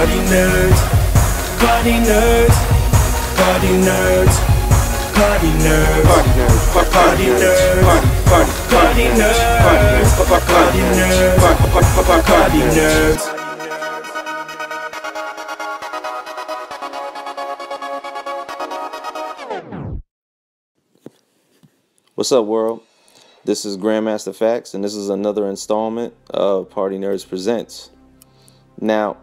Party nerds, party nerds, party nerds, party nerds, party nerds, party nerds, party nerds, party nerds. What's up, world? This is Grandmaster FAQs, and this is another installment of Partynerdz Presents. Now,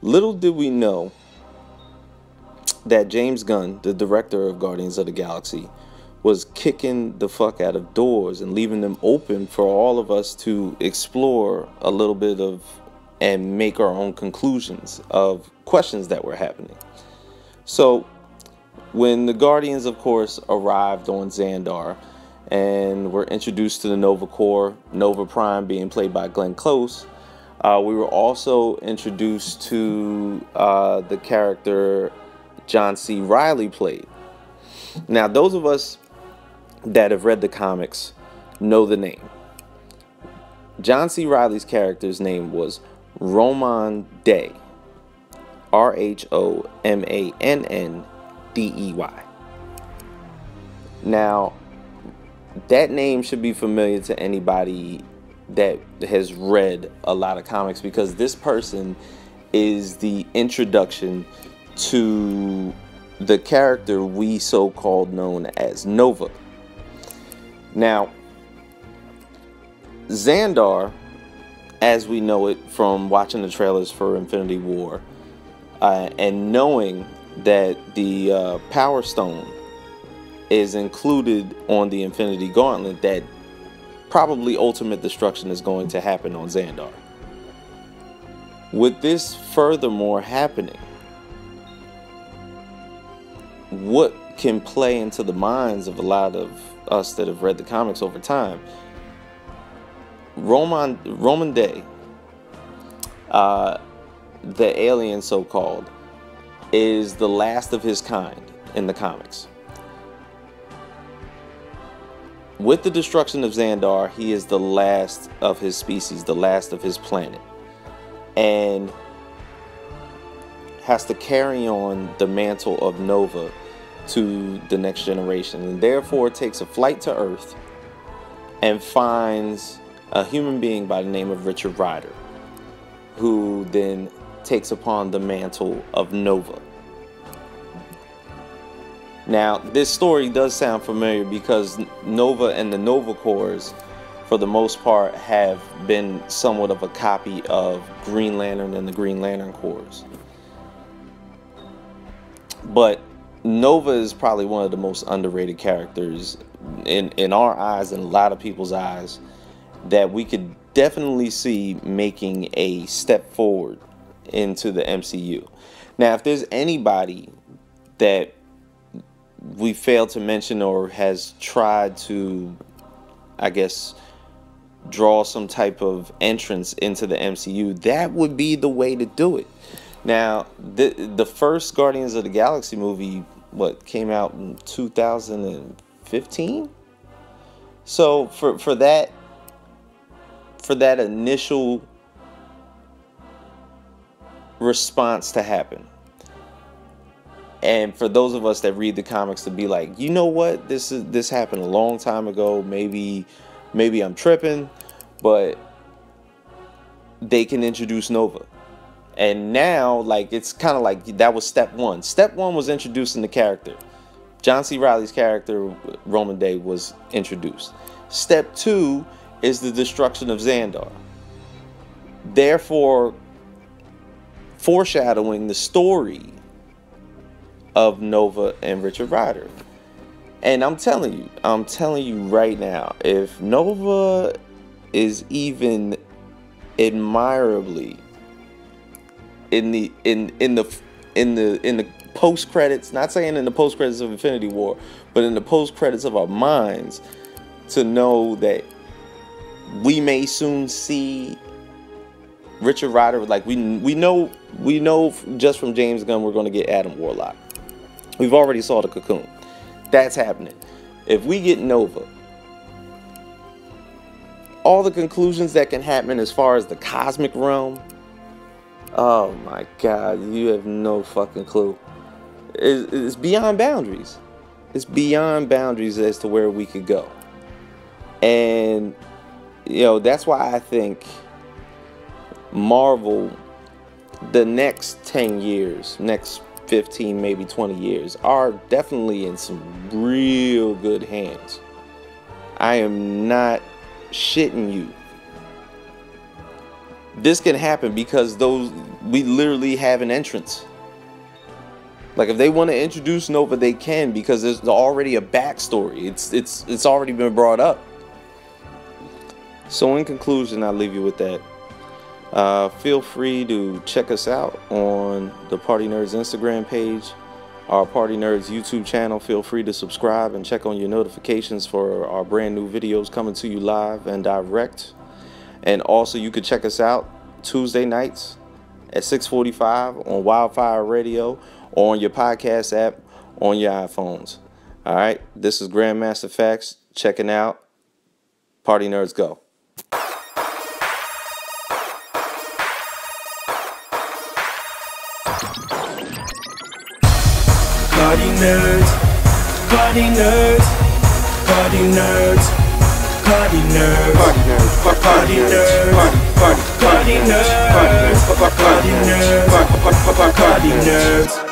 little did we know that James Gunn, the director of Guardians of the Galaxy, was kicking the fuck out of doors and leaving them open for all of us to explore a little bit of and make our own conclusions of questions that were happening. So, when the Guardians, of course, arrived on Xandar, and we're introduced to the Nova Corps, Nova Prime being played by Glenn Close. We were also introduced to the character John C. Reilly played. Now, those of us that have read the comics know the name. John C. Reilly's character's name was Roman Day. R-H-O-M-A-N-N-D-E-Y. Now, that name should be familiar to anybody that has read a lot of comics, because this person is the introduction to the character we so-called known as Nova. Now, Xandar, as we know it from watching the trailers for Infinity War, and knowing that the Power Stone is included on the Infinity Gauntlet, that probably ultimate destruction is going to happen on Xandar. With this furthermore happening, what can play into the minds of a lot of us that have read the comics over time? Roman Day, the alien so-called, is the last of his kind in the comics. With the destruction of Xandar, he is the last of his species, the last of his planet, and has to carry on the mantle of Nova to the next generation, and therefore takes a flight to Earth and finds a human being by the name of Richard Rider, who then takes upon the mantle of Nova. Now, this story does sound familiar because Nova and the Nova Corps, for the most part, have been somewhat of a copy of Green Lantern and the Green Lantern Corps. But Nova is probably one of the most underrated characters in our eyes and a lot of people's eyes, that we could definitely see making a step forward into the MCU. Now, if there's anybody that we failed to mention or has tried to, I guess, draw some type of entrance into the MCU, that would be the way to do it. Now, the first Guardians of the Galaxy movie, what, came out in 2015? So for that initial response to happen, and for those of us that read the comics to be like, you know what, this happened a long time ago, maybe I'm tripping, but they can introduce Nova. And now, like, it's kind of like that was step one. Step one was introducing the character. John C. Reilly's character, Roman Day, was introduced. Step two is the destruction of Xandar, therefore foreshadowing the story of Nova and Richard Rider. And I'm telling you right now, if Nova is even admirably in the post credits, not saying in the post credits of Infinity War, but in the post credits of our minds, to know that we may soon see Richard Rider. Like we know just from James Gunn we're going to get Adam Warlock. We've already saw the Cocoon. That's happening. If we get Nova, all the conclusions that can happen as far as the cosmic realm, Oh my God, you have no fucking clue. It's beyond boundaries. It's beyond boundaries as to where we could go. And, you know, that's why I think Marvel, the next 10 years, next 15, maybe 20 years, are definitely in some real good hands. I am not shitting you. This can happen because we literally have an entrance. Like, if they want to introduce Nova, they can, because there's already a backstory. It's already been brought up. So in conclusion, I'll leave you with that. Feel free to check us out on the Partynerdz Instagram page, our Partynerdz YouTube channel. Feel free to subscribe and check on your notifications for our brand new videos coming to you live and direct. And also, you could check us out Tuesday nights at 6:45 on Wildfire Radio, or on your podcast app on your iPhones. All right, this is Grandmaster FAQs checking out. Partynerdz go. Partynerdz, Partynerdz, Partynerdz, Partynerdz, Partynerdz, Partynerdz, Partynerdz, Partynerdz, Partynerdz.